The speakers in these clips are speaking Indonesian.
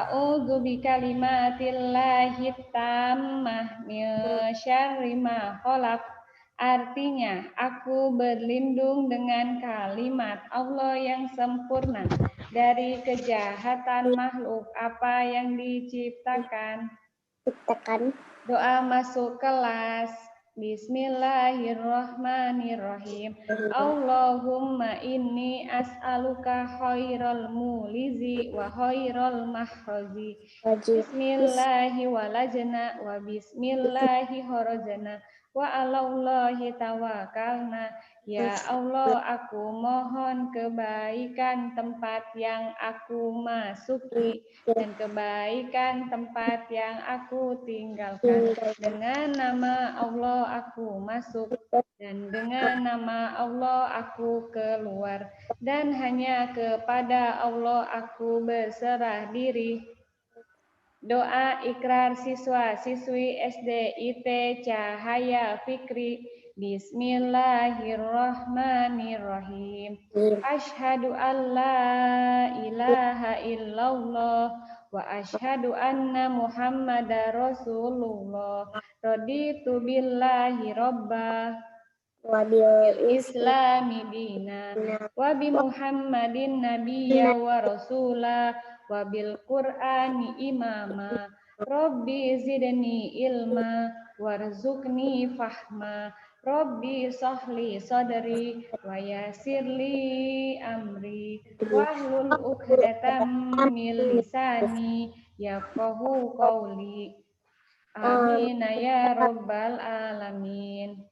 a'udzu bikalimatillahi tammah min syarri ma khalaq. Artinya, aku berlindung dengan kalimat Allah yang sempurna dari kejahatan makhluk apa yang diciptakan. Doa masuk kelas. Bismillahirrahmanirrahim. Allahumma inni as'aluka khairal mulizi wa khairal mahrazi. Bismillahi walajna wa bismillahi horojana wa alallahi tawakalna. Ya Allah, aku mohon kebaikan tempat yang aku masuki dan kebaikan tempat yang aku tinggalkan. Dengan nama Allah aku masuk dan dengan nama Allah aku keluar, dan hanya kepada Allah aku berserah diri. Doa ikrar siswa-siswi SD IT Cahaya Fikri. Bismillahirrahmanirrahim. Asyhadu an la ilaha illallah wa asyhadu anna Muhammadar Rasulullah. Raditu billahi robba wa bil islami dina wa bi Muhammadin nabiyya wa rasula wa bil Qur'ani imama. Rabbi zidni ilma warzuqni fahma. Rabbi sahli sadri wa yassirli amri wahlul 'uqdatam min lisani yafqahu qawli. Amin ya rabbal alamin.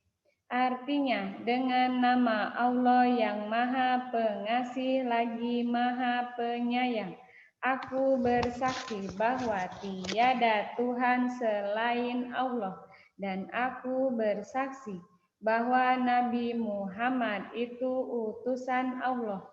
Artinya, dengan nama Allah yang Maha Pengasih lagi Maha Penyayang, aku bersaksi bahwa tiada Tuhan selain Allah, dan aku bersaksi bahwa Nabi Muhammad itu utusan Allah.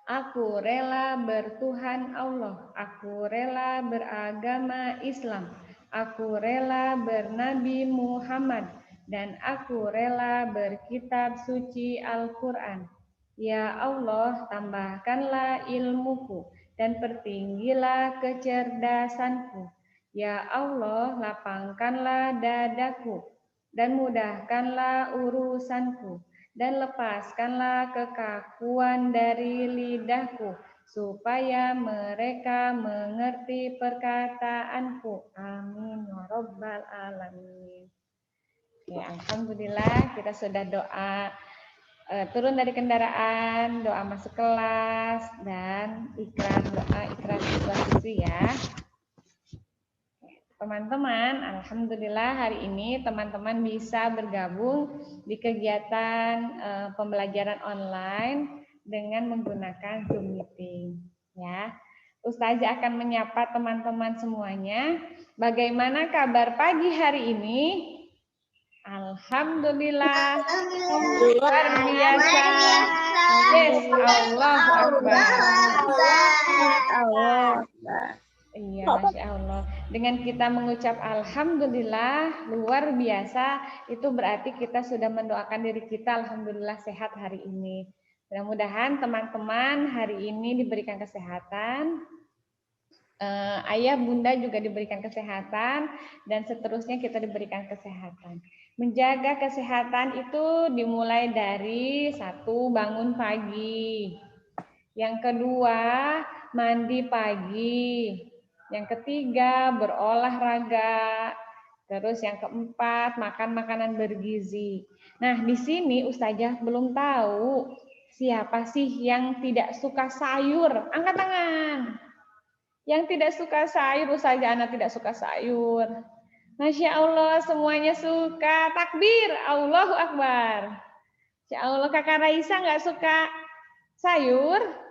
Aku rela bertuhan Allah, aku rela beragama Islam, aku rela bernabi Muhammad, dan aku rela berkitab suci Al-Quran. Ya Allah, tambahkanlah ilmuku dan pertinggilah kecerdasanku. Ya Allah, lapangkanlah dadaku dan mudahkanlah urusanku, dan lepaskanlah kekakuan dari lidahku, supaya mereka mengerti perkataanku. Amin ya rabbal alamin. Ya, alhamdulillah kita sudah doa turun dari kendaraan, doa masuk kelas, dan ikrar siswa-siswi ya. Teman-teman, alhamdulillah hari ini teman-teman bisa bergabung di kegiatan pembelajaran online dengan menggunakan Zoom meeting ya. Ustazah akan menyapa teman-teman semuanya. Bagaimana kabar pagi hari ini? Alhamdulillah luar biasa. Yes, Allahu Akbar. Iya, Masya Allah. Dengan kita mengucap Alhamdulillah luar biasa, itu berarti kita sudah mendoakan diri kita Alhamdulillah sehat hari ini. Mudah-mudahan teman-teman hari ini diberikan kesehatan, ayah bunda juga diberikan kesehatan, dan seterusnya kita diberikan kesehatan. Menjaga kesehatan itu dimulai dari satu, bangun pagi. Yang kedua, mandi pagi. Yang ketiga, berolahraga. Terus yang keempat, makan makanan bergizi. Nah, di sini Ustazah belum tahu siapa sih yang tidak suka sayur. Angkat tangan. Yang tidak suka sayur, Ustazah Ana tidak suka sayur. Masya Allah, semuanya suka. Takbir, Allahu Akbar. Masya Allah, Kakak Raisa nggak suka sayur?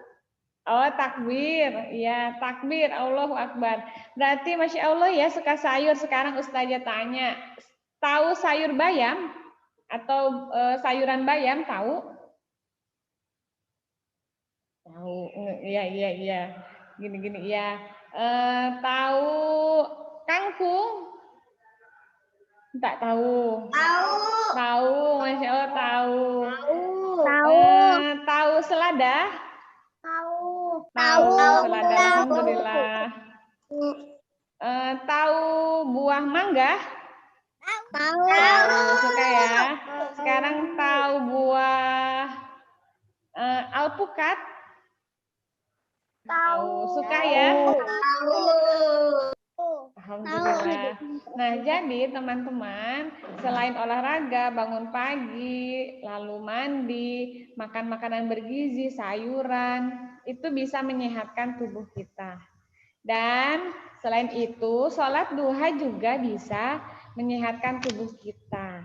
Oh, takbir. Ya, takbir. Allahu Akbar. Berarti Masya Allah ya suka sayur. Sekarang Ustazah tanya. Tahu sayur bayam? Atau sayuran bayam? Tahu? Tahu. Iya. Gini. Ya. Tahu kangkung? Tak tahu. Tahu. Masya Allah tahu. Tahu selada? Tahu, selada. Alhamdulillah. Tahu buah mangga? Tahu. Suka ya. Sekarang tahu buah alpukat? Tahu. Suka ya? Alhamdulillah. Nah, jadi teman-teman, selain olahraga, bangun pagi, lalu mandi, makan makanan bergizi, sayuran, itu bisa menyehatkan tubuh kita. Dan selain itu, sholat duha juga bisa menyehatkan tubuh kita.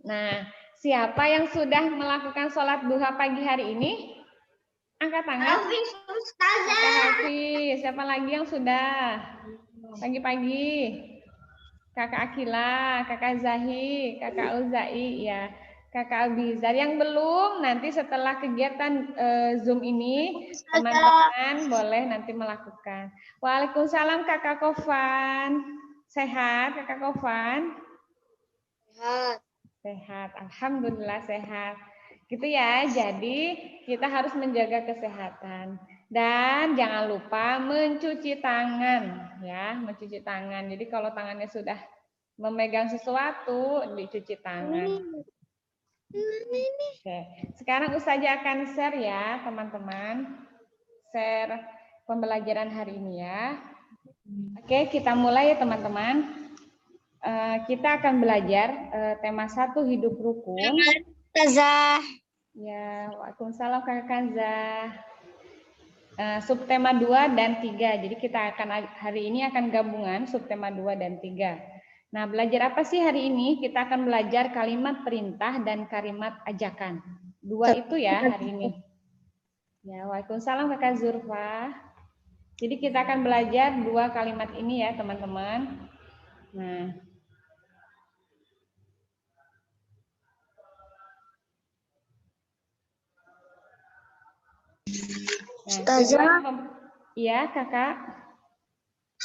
Nah, siapa yang sudah melakukan sholat duha pagi hari ini? Angkat tangan. Kakak Hafiz. Siapa lagi yang sudah? Pagi-pagi. Kakak Akila, Kakak Zahi, Kakak Uzai, ya. Kakak Abizar. Yang belum, nanti setelah kegiatan Zoom ini, teman-teman boleh nanti melakukan. Waalaikumsalam Kakak Kofan. Sehat Kakak Kofan? Sehat. Sehat, alhamdulillah sehat. Gitu ya, jadi kita harus menjaga kesehatan. Dan jangan lupa mencuci tangan, ya, mencuci tangan. Jadi kalau tangannya sudah memegang sesuatu, dicuci tangan. Oke, sekarang Ustazah akan share ya, teman-teman. Share pembelajaran hari ini ya. Oke, kita mulai ya, teman-teman. Kita akan belajar tema 1 hidup rukun. Ustazah. Ya, waalaikumsalam Kakak Kanza. Subtema 2 dan 3. Jadi kita akan hari ini akan gabungan subtema 2 dan 3. Nah, belajar apa sih hari ini? Kita akan belajar kalimat perintah dan kalimat ajakan. 2 itu ya hari ini. Ya, waalaikumsalam Kakak Zurfa. Jadi kita akan belajar 2 kalimat ini ya, teman-teman. Nah, Ustazah, iya Kakak.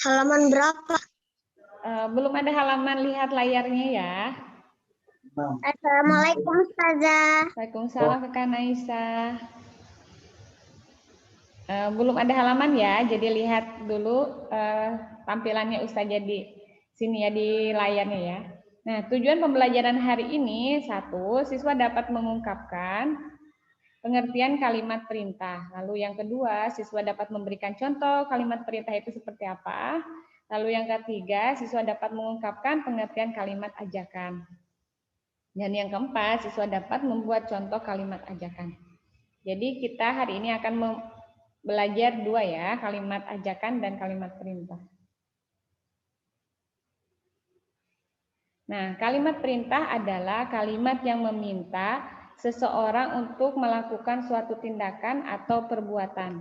halaman berapa? Belum ada halaman, lihat layarnya ya. Assalamualaikum Ustazah. Waalaikumsalam Kakak Naisa. Belum ada halaman ya, jadi lihat dulu tampilannya Ustazah di sini ya, di layarnya ya. Nah, tujuan pembelajaran hari ini, 1, siswa dapat mengungkapkan pengertian kalimat perintah. Lalu yang kedua, siswa dapat memberikan contoh kalimat perintah itu seperti apa. Lalu yang ketiga, siswa dapat mengungkapkan pengertian kalimat ajakan. Dan yang keempat, siswa dapat membuat contoh kalimat ajakan. Jadi kita hari ini akan belajar 2 ya, kalimat ajakan dan kalimat perintah. Nah, kalimat perintah adalah kalimat yang meminta seseorang untuk melakukan suatu tindakan atau perbuatan.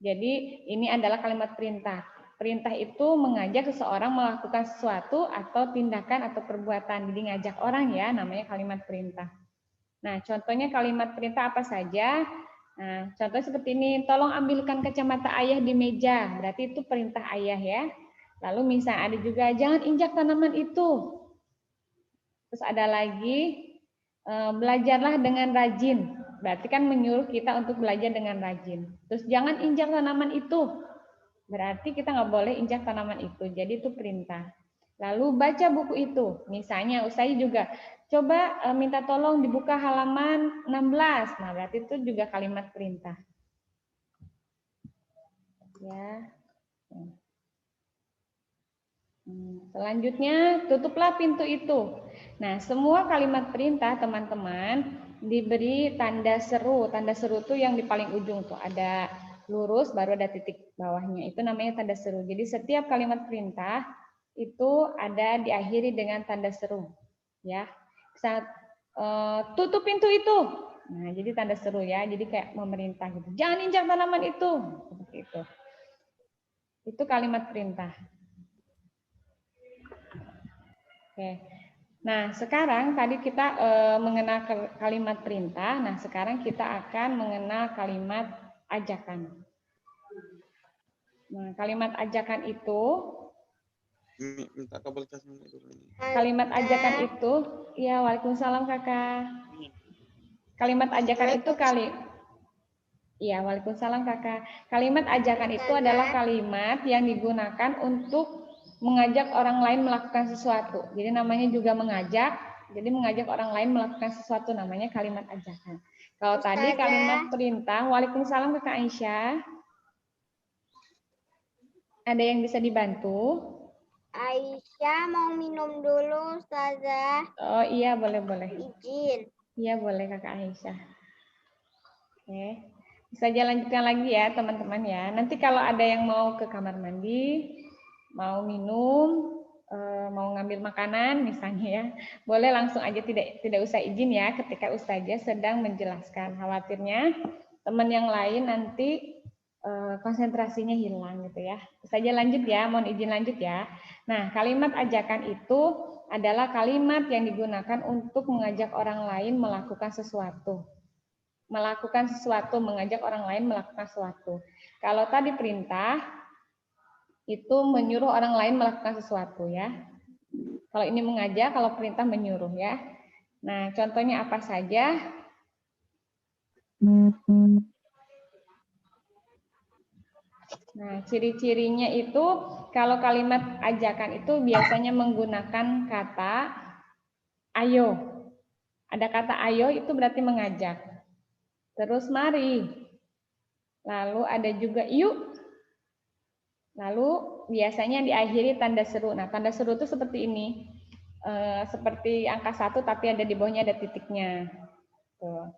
Jadi ini adalah kalimat perintah. Perintah itu mengajak seseorang melakukan sesuatu atau tindakan atau perbuatan. Jadi ngajak orang ya, namanya kalimat perintah. Nah, contohnya kalimat perintah apa saja? Nah, contoh seperti ini, tolong ambilkan kacamata ayah di meja. Berarti itu perintah ayah ya. Lalu misalnya ada juga, jangan injak tanaman itu. Terus ada lagi, belajarlah dengan rajin. Berarti kan menyuruh kita untuk belajar dengan rajin. Terus jangan injak tanaman itu. Berarti kita nggak boleh injak tanaman itu. Jadi itu perintah. Lalu baca buku itu. Misalnya Ustaz juga coba minta tolong dibuka halaman 16. Nah, berarti itu juga kalimat perintah. Ya. Selanjutnya, tutuplah pintu itu. Nah, semua kalimat perintah teman-teman diberi tanda seru. Tanda seru itu yang di paling ujung tuh ada lurus baru ada titik bawahnya. Itu namanya tanda seru. Jadi setiap kalimat perintah itu ada diakhiri dengan tanda seru. Ya. Saat tutup pintu itu. Nah, jadi tanda seru ya. Jadi kayak memerintah gitu. Jangan injak tanaman itu. Seperti itu. Itu kalimat perintah. Oke. Nah, sekarang tadi kita mengenal kalimat perintah. Nah, sekarang kita akan mengenal kalimat ajakan. Nah, kalimat ajakan itu kalimat ajakan itu, ya waalaikumsalam Kakak. Kalimat ajakan itu Iya, waalaikumsalam kakak. Kalimat ajakan itu adalah kalimat yang digunakan untuk mengajak orang lain melakukan sesuatu. Jadi namanya juga mengajak. Jadi mengajak orang lain melakukan sesuatu namanya kalimat ajakan. Kalau tadi kalimat perintah, waalaikumsalam kakak Aisyah. Ada yang bisa dibantu? Aisyah mau minum dulu, Ustazah. Oh iya, boleh. Izin. Iya, boleh kakak Aisyah. Oke. Bisa lanjutkan lagi ya teman-teman ya. Nanti kalau ada yang mau ke kamar mandi, mau minum, mau ngambil makanan misalnya ya, boleh langsung aja, tidak usah izin ya ketika ustazah sedang menjelaskan. Khawatirnya teman yang lain nanti konsentrasinya hilang gitu ya. Ustazah lanjut ya, mohon izin lanjut ya. Nah, kalimat ajakan itu adalah kalimat yang digunakan untuk mengajak orang lain melakukan sesuatu. Mengajak orang lain melakukan sesuatu. Kalau tadi perintah, itu menyuruh orang lain melakukan sesuatu ya. Kalau ini mengajak, kalau perintah menyuruh ya. Nah, contohnya apa saja? Nah, ciri-cirinya itu kalau kalimat ajakan itu biasanya menggunakan kata ayo. Ada kata ayo itu berarti mengajak. Terus mari. Lalu ada juga yuk. Lalu biasanya diakhiri tanda seru. Nah, tanda seru itu seperti ini. Seperti angka 1 tapi ada di bawahnya ada titiknya. Tuh.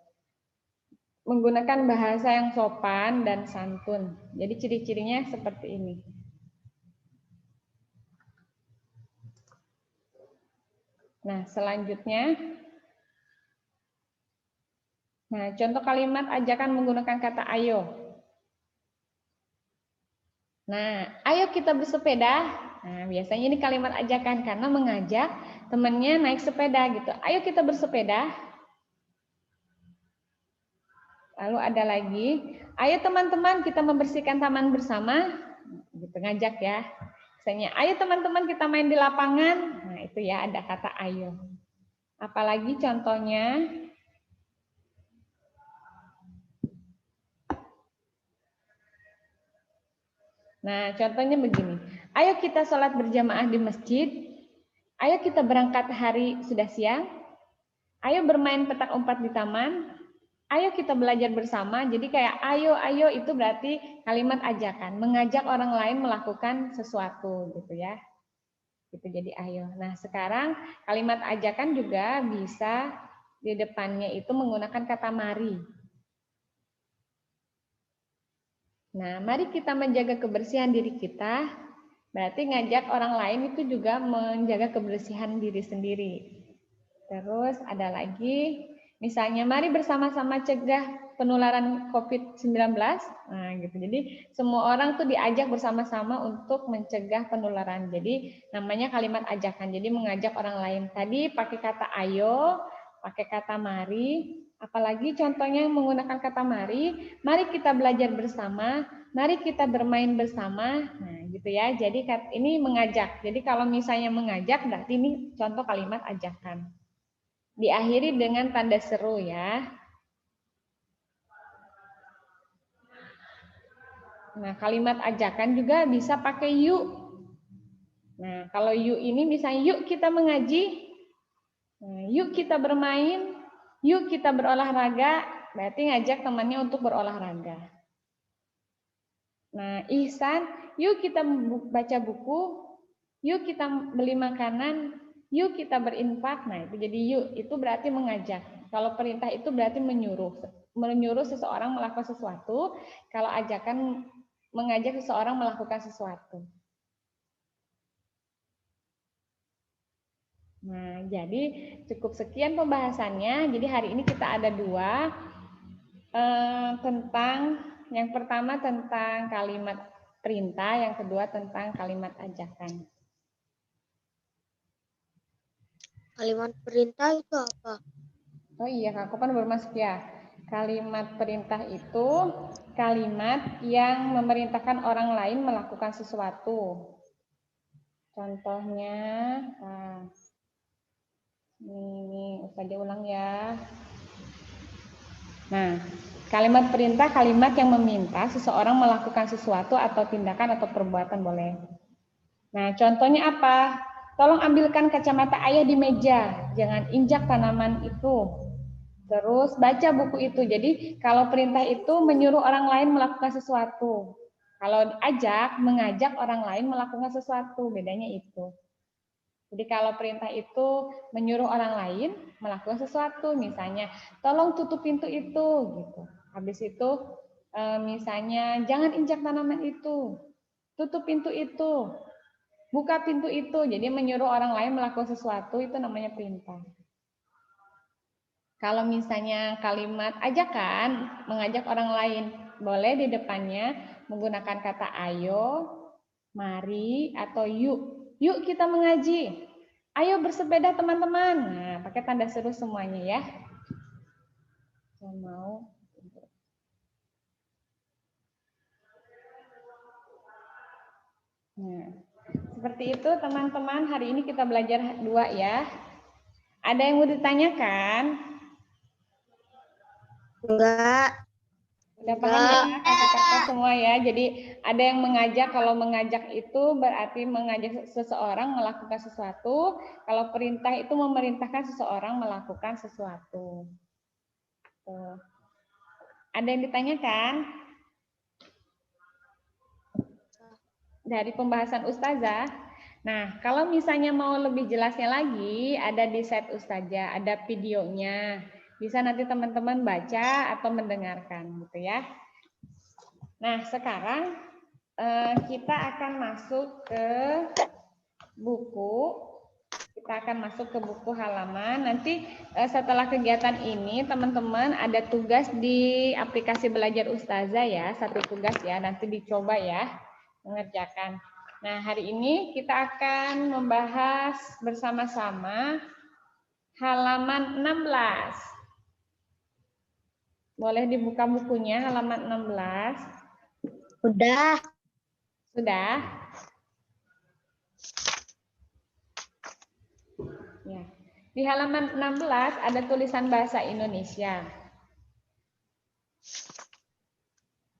Menggunakan bahasa yang sopan dan santun. Jadi ciri-cirinya seperti ini. Nah, selanjutnya. Nah, contoh kalimat ajakan menggunakan kata ayo. Nah, ayo kita bersepeda. Nah, biasanya ini kalimat ajakan karena mengajak temannya naik sepeda gitu. Ayo kita bersepeda. Lalu ada lagi, ayo teman-teman kita membersihkan taman bersama. Gitu, ngajak ya. Misalnya, ayo teman-teman kita main di lapangan. Nah, itu ya ada kata ayo. Apalagi contohnya, nah, contohnya begini. Ayo kita sholat berjamaah di masjid. Ayo kita berangkat hari sudah siang. Ayo bermain petak umpet di taman. Ayo kita belajar bersama. Jadi kayak ayo itu berarti kalimat ajakan. Mengajak orang lain melakukan sesuatu gitu ya. Gitu jadi ayo. Nah sekarang kalimat ajakan juga bisa di depannya itu menggunakan kata mari. Nah, mari kita menjaga kebersihan diri kita, berarti ngajak orang lain itu juga menjaga kebersihan diri sendiri. Terus ada lagi, misalnya mari bersama-sama cegah penularan COVID-19. Nah, gitu. Jadi semua orang tuh diajak bersama-sama untuk mencegah penularan. Jadi namanya kalimat ajakan. Jadi mengajak orang lain. Tadi pakai kata ayo, pakai kata mari. Apalagi contohnya menggunakan kata mari kita belajar bersama, mari kita bermain bersama. Nah, gitu ya. Jadi ini mengajak. Jadi kalau misalnya mengajak berarti ini contoh kalimat ajakan. Diakhiri dengan tanda seru ya. Nah, kalimat ajakan juga bisa pakai yuk. Nah, kalau yuk ini misalnya yuk kita mengaji, nah, yuk kita bermain, yuk kita berolahraga, berarti ngajak temannya untuk berolahraga. Nah, ihsan, yuk kita baca buku, yuk kita beli makanan, yuk kita berinfak. Nah, itu jadi yuk, itu berarti mengajak. Kalau perintah itu berarti menyuruh seseorang melakukan sesuatu. Kalau ajakan mengajak seseorang melakukan sesuatu. Nah, jadi cukup sekian pembahasannya. Jadi hari ini kita ada 2 tentang yang pertama tentang kalimat perintah, yang kedua tentang kalimat ajakan. Kalimat perintah itu apa? Oh iya, Kak Kopan baru masuk ya. Kalimat perintah itu kalimat yang memerintahkan orang lain melakukan sesuatu. Contohnya, nah, ini Ustazah ulang ya. Nah, Kalimat perintah kalimat yang meminta seseorang melakukan sesuatu atau tindakan atau perbuatan boleh. Nah, contohnya apa? Tolong ambilkan kacamata ayah di meja, jangan injak tanaman itu. Terus baca buku itu. Jadi kalau perintah itu menyuruh orang lain melakukan sesuatu. Kalau mengajak orang lain melakukan sesuatu, bedanya itu. Jadi kalau perintah itu menyuruh orang lain melakukan sesuatu, misalnya tolong tutup pintu itu, gitu. Habis itu misalnya jangan injak tanaman itu, tutup pintu itu, buka pintu itu. Jadi menyuruh orang lain melakukan sesuatu itu namanya perintah. Kalau misalnya kalimat ajakan, mengajak orang lain, boleh di depannya menggunakan kata ayo, mari, atau yuk. Yuk kita mengaji. Ayo bersepeda teman-teman. Nah, pakai tanda seru semuanya ya. Saya mau. Nah, seperti itu teman-teman. Hari ini kita belajar 2 ya. Ada yang mau ditanyakan? Enggak. Udah paham ya kata-kata semua ya. Jadi ada yang mengajak, kalau mengajak itu berarti mengajak seseorang melakukan sesuatu. Kalau perintah itu memerintahkan seseorang melakukan sesuatu. Tuh. Ada yang ditanyakan? Dari pembahasan Ustazah. Nah, kalau misalnya mau lebih jelasnya lagi, ada di set Ustazah, ada videonya. Bisa nanti teman-teman baca atau mendengarkan gitu ya. Nah, sekarang kita akan masuk ke buku. Kita akan masuk ke buku halaman. Nanti setelah kegiatan ini, teman-teman ada tugas di aplikasi Belajar Ustazah ya. 1 tugas ya, nanti dicoba ya mengerjakan. Nah, hari ini kita akan membahas bersama-sama halaman 16. Boleh dibuka bukunya halaman 16. Udah. Sudah? Ya. Di halaman 16 ada tulisan bahasa Indonesia.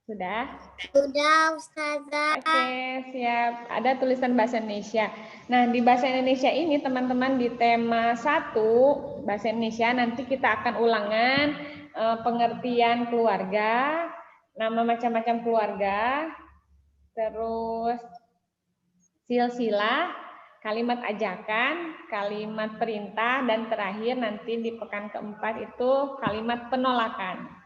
Sudah? Udah, Ustazah. Oke, siap. Ada tulisan bahasa Indonesia. Nah, di bahasa Indonesia ini teman-teman di tema 1 bahasa Indonesia nanti kita akan ulangan pengertian keluarga, nama macam-macam keluarga, terus silsilah, kalimat ajakan, kalimat perintah, dan terakhir nanti di pekan keempat itu kalimat penolakan.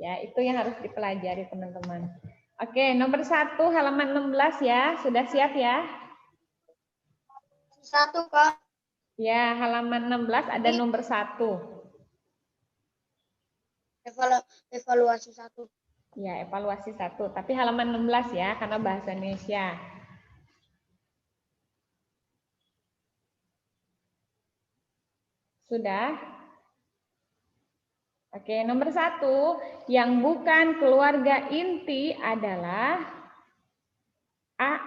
Ya, itu yang harus dipelajari teman-teman. Oke, nomor 1 halaman 16 ya. Sudah siap ya? 1, Kak. Ya, halaman 16 ada nomor 1. Evaluasi 1. Ya, evaluasi 1. Tapi halaman 16 ya, karena bahasa Indonesia. Sudah? Oke, nomor 1. Yang bukan keluarga inti adalah A.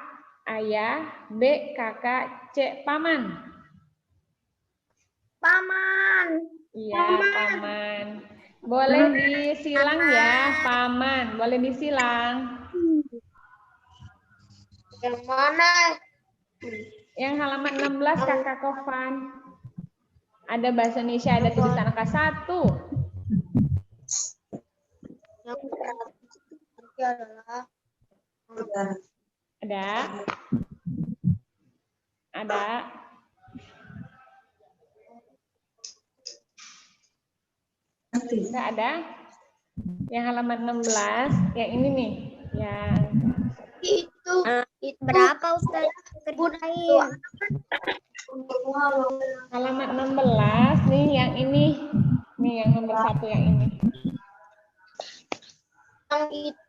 Ayah, B. Kakak, C. Paman. Paman. Iya, paman. Boleh disilang ya, paman. Boleh disilang. Yang mana? Yang halaman 16 Kakak Kofan. Ada bahasa Indonesia, ada tulisan angka 1. Yang berarti adalah Ada? Ada? Enggak ada? Yang halaman 16, yang ini nih. Yang itu berapa, Ustaz? Kerjain. halaman 16 nih, yang ini. Nih yang nomor 1 yang ini. Yang itu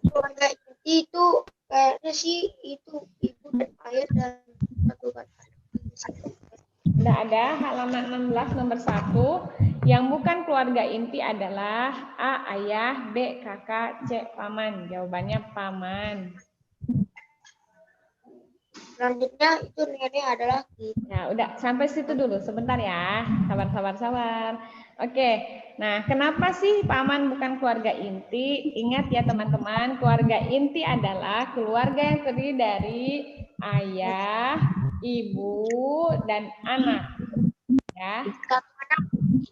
keluarga itu kayaknya sih itu ibu dan ayah dan satu kata. Tidak ada, halaman 16 nomor 1. Yang bukan keluarga inti adalah A. Ayah, B. Kakak, C. Paman. Jawabannya paman. Selanjutnya itu nenek adalah kita. Ya, udah sampai situ dulu. Sebentar ya. Sabar. Oke. Nah, kenapa sih paman bukan keluarga inti? Ingat ya teman-teman, keluarga inti adalah keluarga yang terdiri dari ayah, ibu, dan anak. Ya.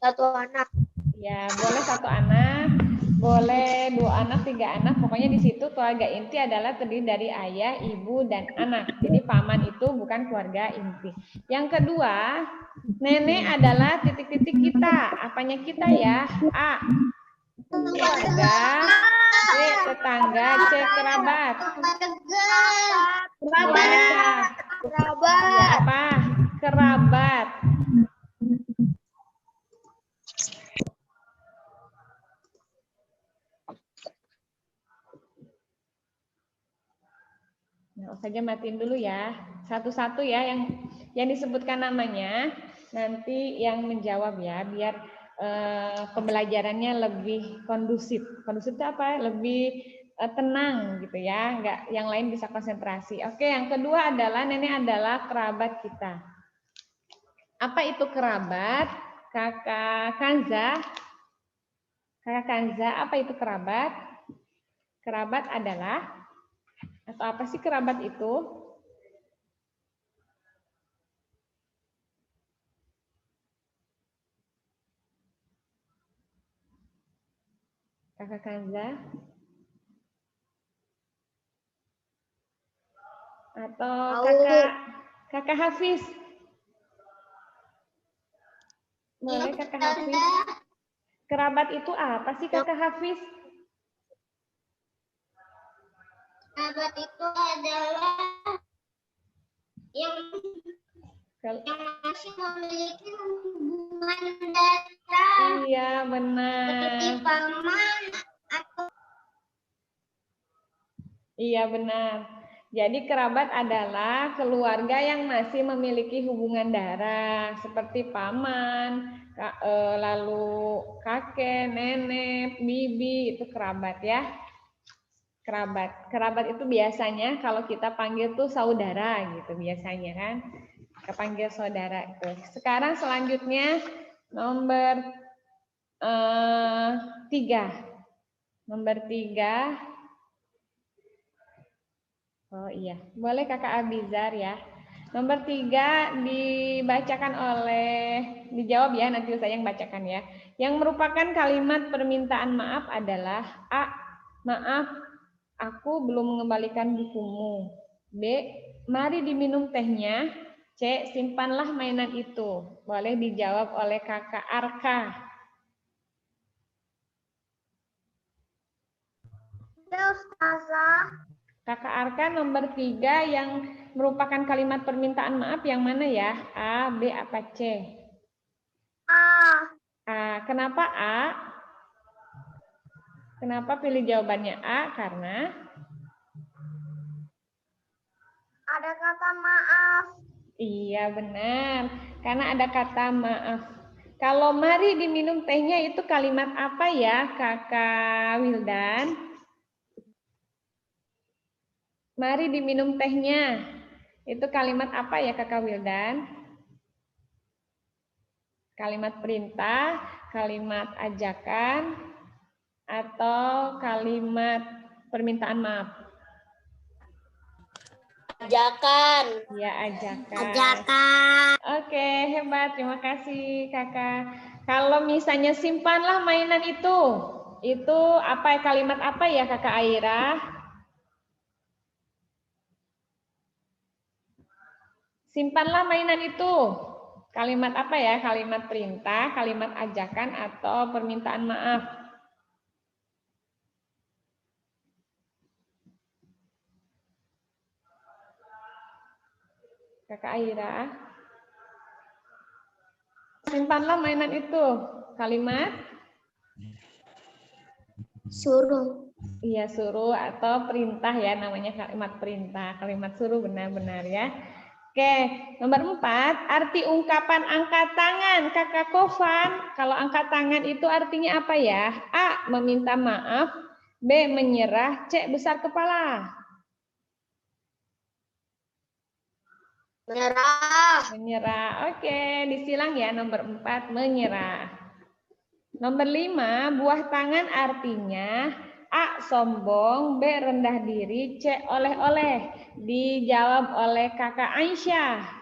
Satu anak. Ya, boleh satu anak, boleh 2 anak, 3 anak. Pokoknya di situ keluarga inti adalah terdiri dari ayah, ibu, dan anak. Jadi paman itu bukan keluarga inti. Yang kedua, nenek adalah titik-titik kita. Apanya kita ya? A, keluarga. B, tetangga. C, kerabat. Ya, apa? Kerabat. Nah, saja matiin dulu ya. Satu-satu ya yang disebutkan namanya, nanti yang menjawab ya, biar pembelajarannya lebih kondusif. Kondusif itu apa? Lebih tenang gitu ya, enggak yang lain bisa konsentrasi. Oke, yang kedua adalah nenek adalah kerabat kita. Apa itu kerabat? Kakak Kanza. Kakak Kanza, apa itu kerabat? Kerabat adalah, atau apa sih kerabat itu? Kakak Kanza? Atau kakak Hafiz? Boleh kakak Hafiz? Kerabat itu apa sih kakak Hafiz? Kerabat itu adalah yang masih memiliki hubungan darah. Iya, benar. Seperti paman atau. Iya, benar. Jadi kerabat adalah keluarga yang masih memiliki hubungan darah seperti paman, lalu kakek, nenek, bibi, itu kerabat ya. Kerabat itu biasanya kalau kita panggil tuh saudara gitu biasanya kan. Kita panggil saudara itu. Sekarang selanjutnya nomor 3. Nomor 3. Oh iya, boleh kakak Abizar ya. Nomor 3 dibacakan dijawab ya, nanti saya yang bacakan ya. Yang merupakan kalimat permintaan maaf adalah A, maaf, aku belum mengembalikan bukumu. B, mari diminum tehnya. C, simpanlah mainan itu. Boleh dijawab oleh kakak Arka. Kakak Arka nomor 3 yang merupakan kalimat permintaan maaf yang mana ya? A, B, apa C? A. Kenapa A? Kenapa pilih jawabannya A? Karena ada kata maaf. Iya benar, karena ada kata maaf. Kalau mari diminum tehnya itu kalimat apa ya kakak Wildan? Mari diminum tehnya. Itu kalimat apa ya kakak Wildan? Kalimat perintah, kalimat ajakan, atau kalimat permintaan maaf? Ajakan. Ya, ajakan. Ajakan. Oke, hebat. Terima kasih kakak. Kalau misalnya simpanlah mainan itu apa kalimat apa ya kakak Aira? Simpanlah mainan itu. Kalimat apa ya? Kalimat perintah, kalimat ajakan, atau permintaan maaf? Kakak Aira. Simpanlah mainan itu. Kalimat? Suruh. Iya, suruh atau perintah ya, namanya kalimat perintah. Kalimat suruh benar-benar ya. Oke, nomor 4, arti ungkapan angkat tangan. Kakak Kofan, kalau angkat tangan itu artinya apa ya? A, meminta maaf. B, menyerah. C, besar kepala. Menyerah. Menyerah. Oke, disilang ya nomor 4 menyerah. Nomor 5, buah tangan artinya A. Sombong, B. Rendah diri, C. Oleh-oleh. Dijawab oleh Kakak Aisyah.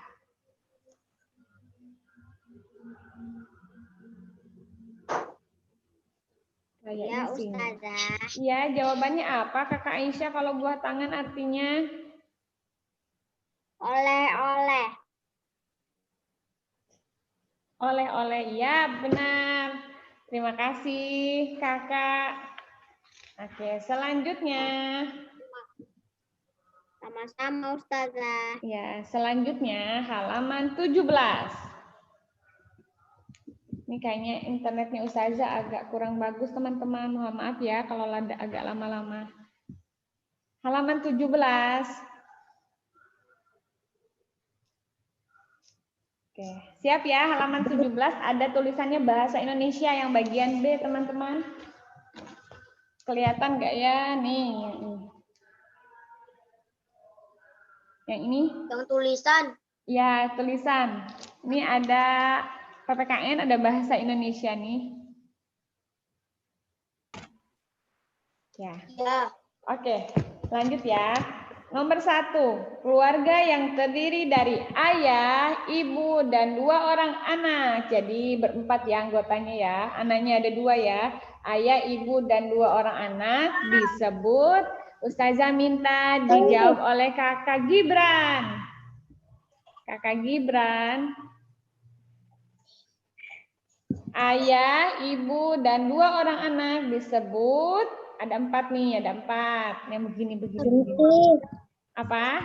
Ya, Ustazah. Ya, jawabannya apa Kakak Aisyah kalau buah tangan artinya? Oleh-oleh. Oleh-oleh, ya benar. Terima kasih Kakak. Oke, selanjutnya. Sama-sama Ustazah. Ya, selanjutnya halaman 17. Ini kayaknya internetnya Ustazah agak kurang bagus teman-teman. Mohon maaf ya kalau agak lama-lama. Halaman 17. Oke, siap ya. Halaman 17 ada tulisannya bahasa Indonesia yang bagian B, teman-teman. Kelihatan nggak ya? Nih. Yang ini? Yang tulisan. Ya, tulisan. Ini ada PPKN, ada bahasa Indonesia nih. Ya. Oke, lanjut ya. Nomor 1, keluarga yang terdiri dari ayah, ibu, dan 2 orang anak. Jadi berempat ya anggotanya ya. Anaknya ada 2 ya. Ayah, ibu, dan 2 orang anak disebut. Ustazah minta dijawab oleh Kakak Gibran. Kakak Gibran. Ayah, ibu, dan 2 orang anak disebut. Ada 4 nih, ada 4. Yang begini. Apa?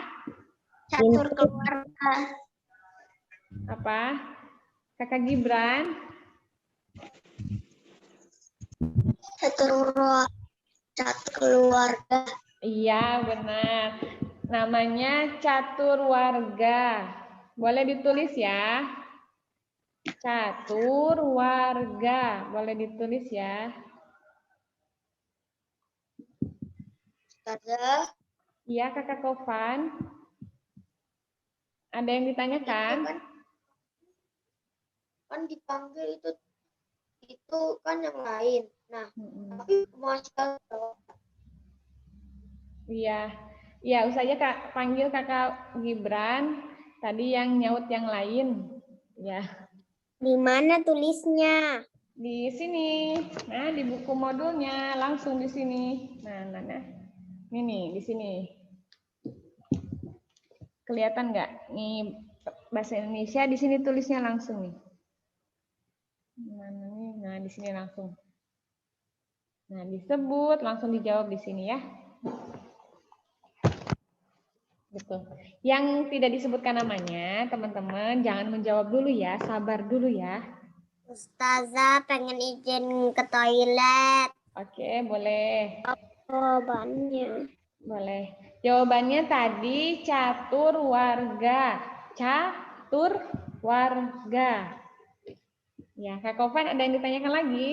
Catur keluarga. Apa? Kakak Gibran? Catur keluarga. Iya, benar. Namanya catur warga. Boleh ditulis ya. Catur warga. Boleh ditulis ya. Ustazah. Iya, Kakak Kofan. Ada yang ditanyakan? Kan dipanggil itu kan yang lain. Nah, tapi masih Iya. Iya, usahanya Kak panggil Kakak Gibran. Tadi yang nyaut yang lain. Ya. Di mana tulisnya? Di sini. Nah, di buku modulnya langsung di sini. Nah. Ini nih, di sini. Kelihatan nggak? Nih bahasa Indonesia di sini tulisnya langsung nih. Mana nih? Nah, di sini langsung. Nah, disebut langsung dijawab di sini ya. Betul. Yang tidak disebutkan namanya, teman-teman jangan menjawab dulu ya, sabar dulu ya. Ustazah pengen izin ke toilet. Oke, boleh. Jawabannya. Boleh. Jawabannya tadi catur warga. Catur warga. Ya, Kak Kovan ada yang ditanyakan lagi?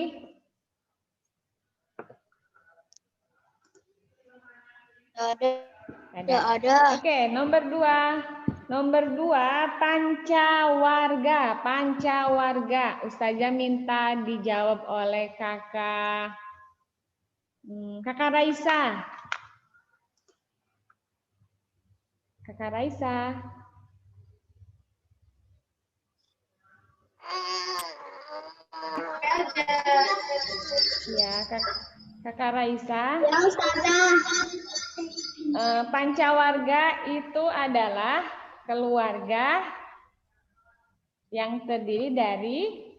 Ada. Oke, nomor 2. Nomor 2, pancawarga. Pancawarga. Ustazah minta dijawab oleh Kakak Raisa. Kakak Raisa. Ya, Kakak Raisa. Ya, Ustazah. Pancawarga itu adalah keluarga yang terdiri dari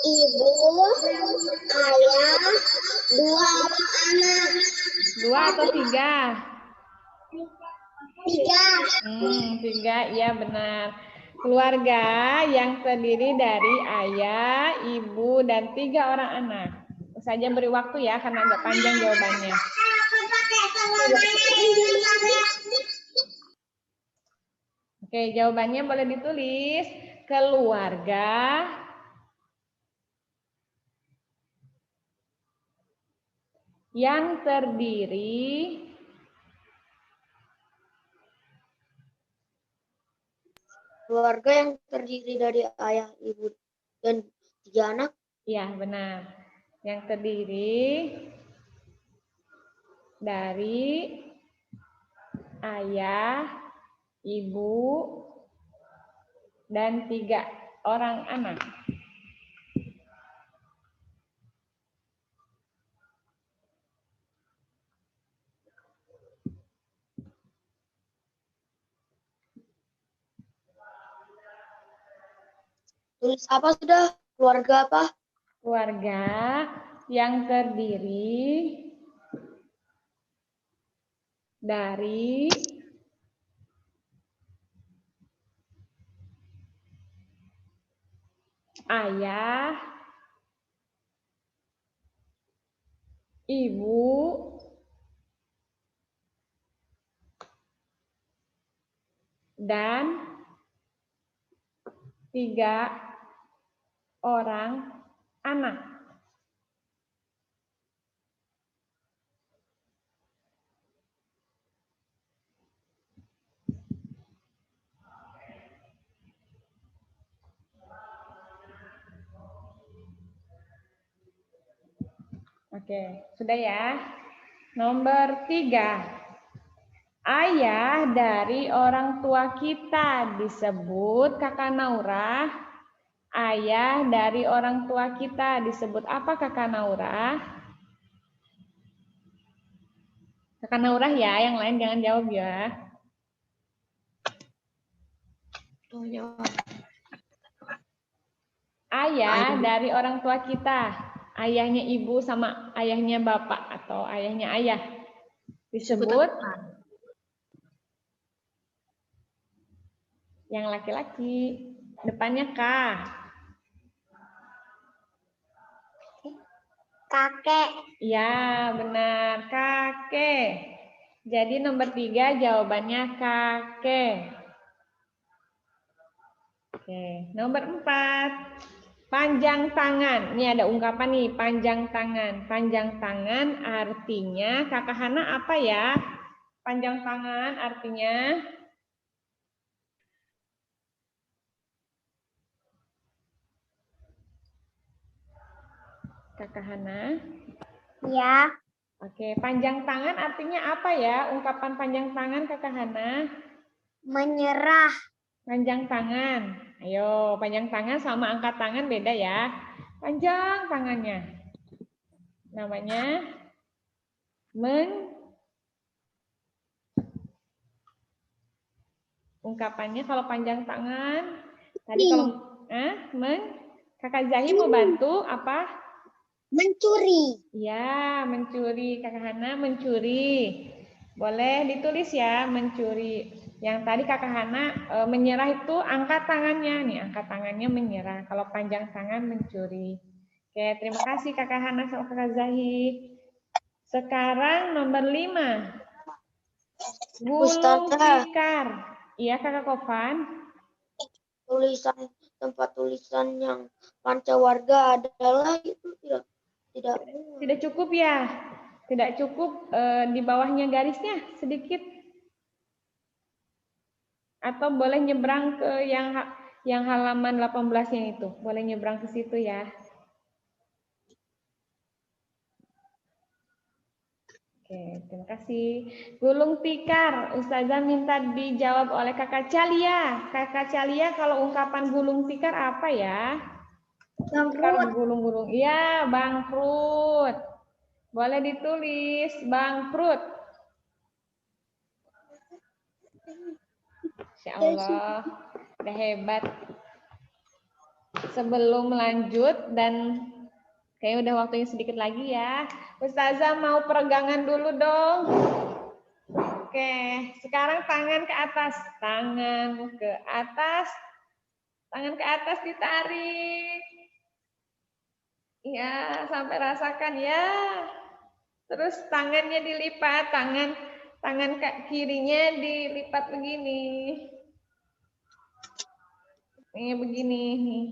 ibu, ayah, 2 anak. 2 atau 3? 3. 3, iya benar. Keluarga yang terdiri dari ayah, ibu, dan 3 orang anak. Saja beri waktu ya, karena agak panjang jawabannya. Oke, jawabannya boleh ditulis. Keluarga yang terdiri Keluarga yang terdiri dari ayah, ibu, dan 3 anak. ya benar, yang terdiri dari ayah, ibu, dan 3 orang anak. Tulis apa sudah? Keluarga apa? Keluarga yang terdiri dari ayah, ibu, dan 3 orang anak. Oke, sudah ya. Nomor 3. Ayah dari orang tua kita disebut kakak Naura. Ayah dari orang tua kita disebut apa kakak Naura? Kakak Naura ya, yang lain jangan jawab ya. Ayah dari orang tua kita, ayahnya ibu sama ayahnya bapak atau ayahnya ayah disebut yang laki-laki, depannya K. Kakek. Ya, benar, kakek. Jadi nomor 3 jawabannya kakek. Oke, nomor 4. Panjang tangan. Ini ada ungkapan nih, panjang tangan. Panjang tangan artinya, Kakak Hana apa ya? Panjang tangan artinya? Kakak Hana? Ya. Oke, panjang tangan artinya apa ya? Ungkapan panjang tangan Kakak Hana? Menyerah. Panjang tangan. Ayo, panjang tangan sama angkat tangan beda ya. Panjang tangannya. Namanya ungkapannya kalau panjang tangan. Tadi kalau Kakak Zahi mau bantu apa? Mencuri. Ya, mencuri. Kakak Hana mencuri. Boleh ditulis ya, mencuri. Yang tadi Kakak Hana menyerah itu angkat tangannya. Nih, angkat tangannya menyerah. Kalau panjang tangan mencuri. Oke, terima kasih Kakak Hana sama Kakak Zahi. Sekarang nomor 5. Gulung tikar. Iya, Kakak Kofan. Tempat tulisan yang pancawarga adalah itu tidak cukup ya. Tidak cukup di bawahnya garisnya sedikit. Atau boleh nyebrang ke yang halaman 18-nya itu. Boleh nyebrang ke situ ya. Oke, terima kasih. Gulung tikar, Ustazah minta dijawab oleh Kakak Calia. Kakak Calia, kalau ungkapan gulung tikar apa ya? Tikar gulung-gulung. Iya, bangkrut. Boleh ditulis, bangkrut. Insya Allah, udah hebat. Sebelum lanjut dan kayaknya udah waktunya sedikit lagi ya. Ustazah mau peregangan dulu dong. Oke, sekarang tangan ke atas. Tangan ke atas. Tangan ke atas ditarik. Ya, sampai rasakan ya. Terus tangannya dilipat, tangan kirinya dilipat begini. Ini begini nih.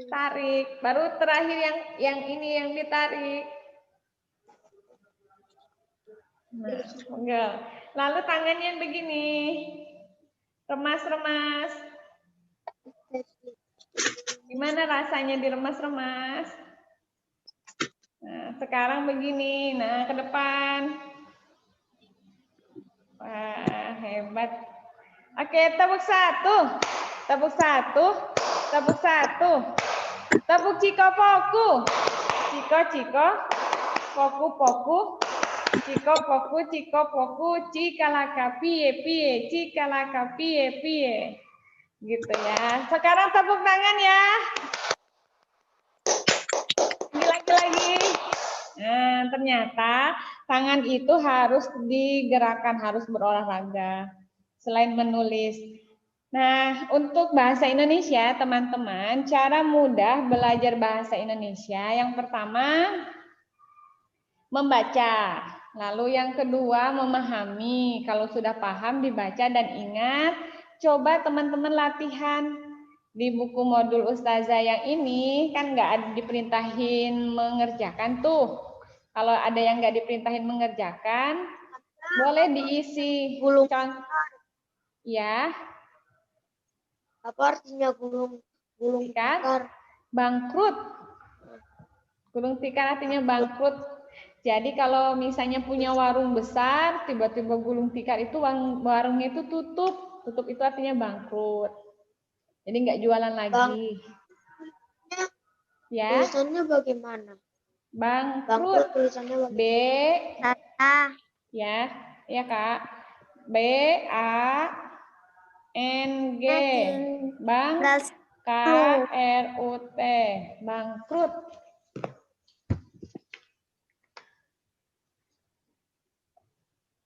Tarik, baru terakhir yang ini yang ditarik. Nah, pegel. Lalu tangannya begini. Remas-remas. Gimana rasanya diremas-remas? Nah, sekarang begini. Nah, ke depan. Wah, hebat. Oke, tepuk satu. Tepuk satu. Tepuk satu. Tepuk ciko-poku. Ciko-ciko. Poku-poku. Ciko-poku, ciko-poku. Cikalaka piye-piye. Cikalaka piye-piye. Gitu ya. Sekarang tepuk tangan ya. Lagi-lagi. Nah, ternyata tangan itu harus digerakkan, harus berolahraga. Selain menulis. Nah, untuk bahasa Indonesia, teman-teman, cara mudah belajar bahasa Indonesia. Yang pertama, membaca. Lalu yang kedua, memahami. Kalau sudah paham, dibaca dan ingat. Coba teman-teman latihan. Di buku modul Ustazah yang ini, kan nggak ada diperintahin mengerjakan tuh. Kalau ada yang nggak diperintahin mengerjakan, boleh diisi. Gulung. Ya. Apa artinya gulung tikar? Bangkrut. Gulung tikar artinya bangkrut. Jadi kalau misalnya punya warung besar, tiba-tiba gulung tikar itu warungnya itu tutup. Tutup itu artinya bangkrut. Jadi nggak jualan lagi. Ya. Tulisannya bagaimana? Bangkrut. Tulisannya bagaimana? Ya, ya Kak. B-A-N-G. K-R-U-T. Bangkrut.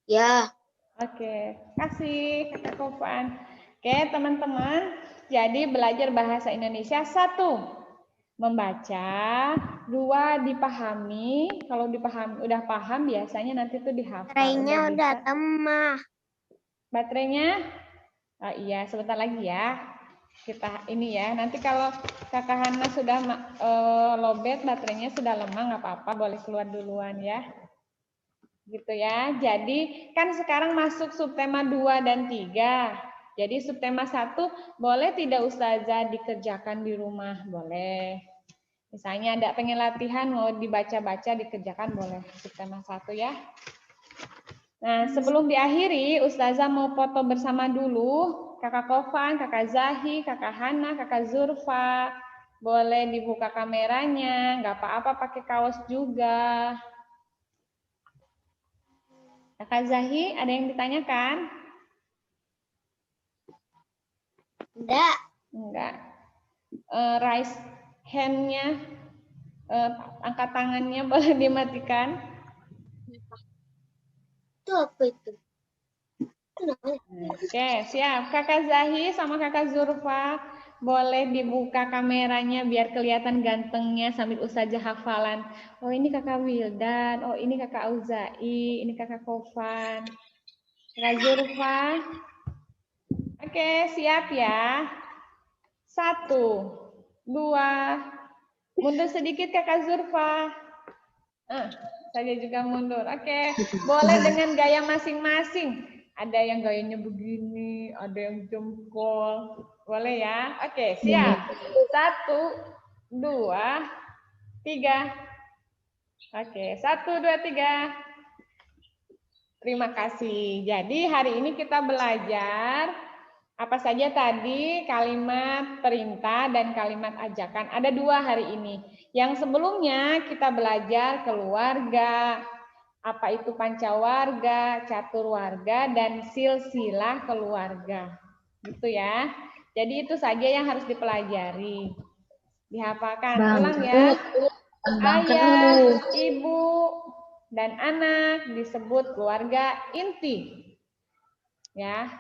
Ya. Oke, kasih Kakak Kofan. Oke, teman-teman. Jadi belajar bahasa Indonesia 1, membaca, 2, dipahami. Kalau dipahami, udah paham biasanya nanti tuh dihafal. Baterainya udah temah. Baterainya? Oh iya, sebentar lagi ya. Kita ini ya. Nanti kalau Kakak Hana sudah lowbat, baterainya sudah lemah, nggak apa-apa, boleh keluar duluan ya. Gitu ya. Jadi kan sekarang masuk subtema 2 dan 3. Jadi subtema 1 boleh tidak Ustazah dikerjakan di rumah? Boleh. Misalnya ada pengen latihan mau dibaca-baca dikerjakan boleh subtema 1 ya. Nah, sebelum diakhiri Ustazah mau foto bersama dulu. Kakak Kofan, Kakak Zahi, Kakak Hana, Kakak Zurfa. Boleh dibuka kameranya, nggak apa-apa pakai kaos juga. Kakak Zahi, ada yang ditanyakan? Enggak. Raise hand-nya, angkat tangannya boleh dimatikan. Itu apa itu? Oke, siap. Kakak Zahi sama Kakak Zurfa, boleh dibuka kameranya biar kelihatan gantengnya sambil Ustazah hafalan. Oh, ini Kakak Wildan, oh ini Kakak Auzai, ini Kakak Kofan. Kakak Zurfa. Oke, siap ya. 1, 2, mundur sedikit Kakak Zurfa. Saya juga mundur. Oke, boleh dengan gaya masing-masing. Ada yang gayanya begini, ada yang jempol. Boleh ya? Oke, siap. 1, 2, 3. Oke, 1, 2, 3. Terima kasih. Jadi hari ini kita belajar apa saja tadi kalimat perintah dan kalimat ajakan. Ada 2 hari ini. Yang sebelumnya kita belajar keluarga, apa itu pancawarga, caturwarga, dan silsilah keluarga. Gitu ya. Jadi itu saja yang harus dipelajari. Dihafalkan. Ulang ya. Ayah, ibu, dan anak disebut keluarga inti. Ya.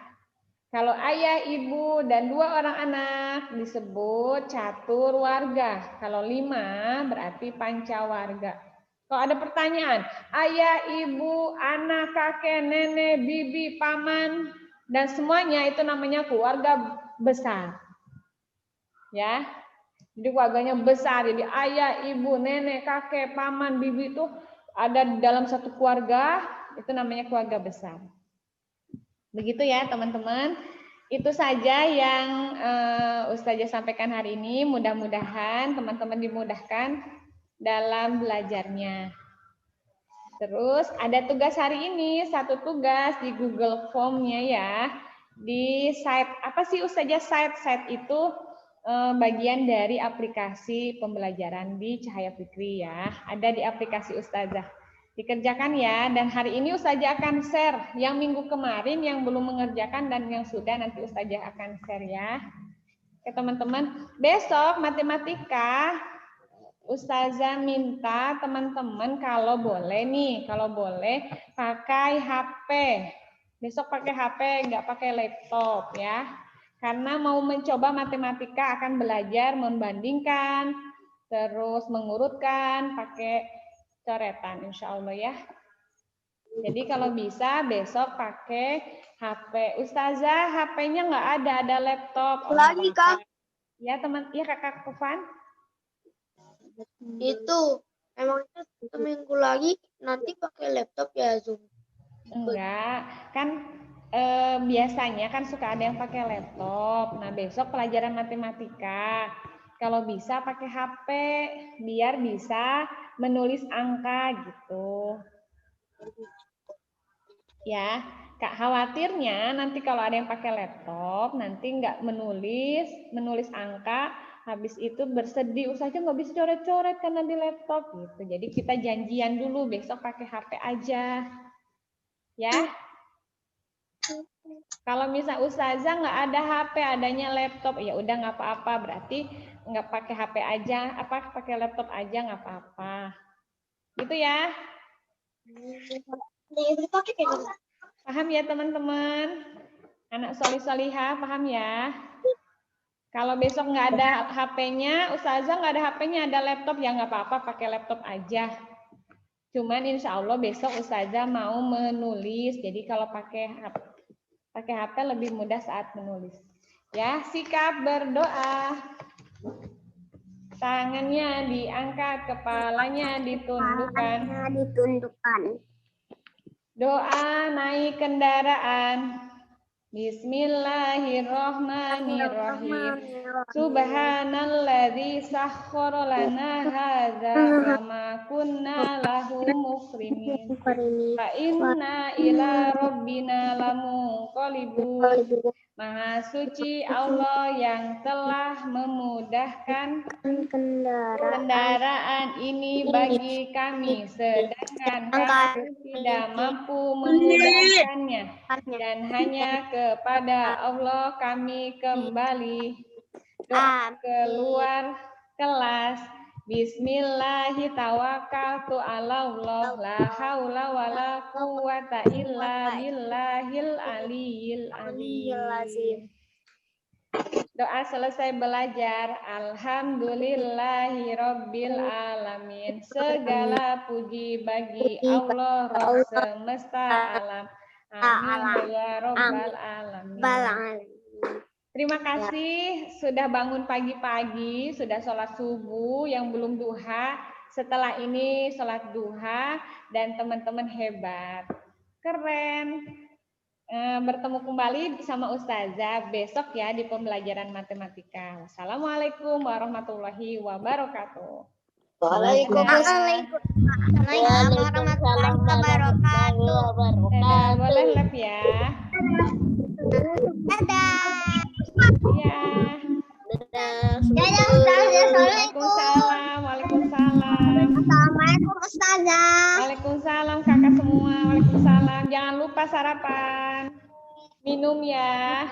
Kalau ayah, ibu, dan 2 orang anak disebut caturwarga. Kalau 5 berarti pancawarga. Kalau ada pertanyaan, ayah, ibu, anak, kakek, nenek, bibi, paman, dan semuanya itu namanya keluarga besar. Ya, jadi keluarganya besar. Jadi ayah, ibu, nenek, kakek, paman, bibi itu ada dalam satu keluarga itu namanya keluarga besar. Begitu ya teman-teman. Itu saja yang Ustazah sampaikan hari ini. Mudah-mudahan teman-teman dimudahkan dalam belajarnya. Terus ada tugas hari ini, satu tugas di Google Form-nya ya. Di site, apa sih Ustazah site? Site itu bagian dari aplikasi pembelajaran di Cahaya Fikri ya. Ada di aplikasi Ustazah. Dikerjakan ya, dan hari ini Ustazah akan share yang minggu kemarin yang belum mengerjakan dan yang sudah nanti Ustazah akan share ya. Oke teman-teman, besok matematika Ustazah minta teman-teman kalau boleh nih, kalau boleh pakai HP. Besok pakai HP, nggak pakai laptop ya. Karena mau mencoba matematika akan belajar membandingkan, terus mengurutkan, pakai coretan insya Allah ya. Jadi kalau bisa besok pakai HP. Ustazah HP-nya nggak ada laptop. Lagi Kak. Ya teman, ya Kakak Kufan. Itu emangnya seminggu lagi nanti pakai laptop ya Zoom? Enggak, kan biasanya kan suka ada yang pakai laptop. Nah besok pelajaran matematika. Kalau bisa pakai HP biar bisa menulis angka gitu. Ya, Kak khawatirnya nanti kalau ada yang pakai laptop nanti nggak menulis angka, habis itu bersedih, Ustazah nggak bisa coret-coret karena di laptop gitu. Jadi kita janjian dulu besok pakai HP aja. Ya. Kalau misal Ustazah nggak ada HP, adanya laptop, ya udah nggak apa-apa. Berarti nggak pakai HP aja, pakai laptop aja nggak apa-apa. Gitu ya. Paham ya teman-teman? Anak solih-solihah, paham ya? Kalau besok nggak ada HP-nya, Ustazah nggak ada HP-nya, ada laptop, ya nggak apa-apa, pakai laptop aja. Cuman insya Allah besok Ustazah mau menulis, jadi kalau pakai HP lebih mudah saat menulis. Ya, sikap berdoa. Tangannya diangkat, kepalanya ditundukkan. Doa naik kendaraan. Bismillahirrahmanirrahim. Subhanalladzi sakhkhara lana hadza wa ma kunna lahu muqrinin. Fa inna ila rabbina lamunqalibun. Maha suci Allah yang telah memudahkan kendaraan ini bagi kami, sedangkan kami tidak mampu memudahkannya, dan hanya kepada Allah kami kembali. Doa keluar kelas. Bismillahi tawakkaltu ala Allah, la haula wala quwata illa billahil aliyyil azim. Doa selesai belajar. Alhamdulillahi rabbil alamin. Segala puji bagi Allah Rabb semesta alam. Amin ya rabbal alamin. Terima kasih sudah bangun pagi-pagi, sudah sholat subuh, yang belum duha, setelah ini sholat duha, dan teman-teman hebat. Keren. Bertemu kembali bersama Ustazah besok ya di pembelajaran matematika. Wassalamualaikum warahmatullahi wabarakatuh. Waalaikumsalam warahmatullahi wabarakatuh. Boleh live ya. Dadah. Ya. Dadah Ustazah. Waalaikumsalam. Waalaikumsalam. Assalamualaikum Ustazah. Waalaikumsalam kakak semua. Waalaikumsalam. Jangan lupa sarapan. Minum ya.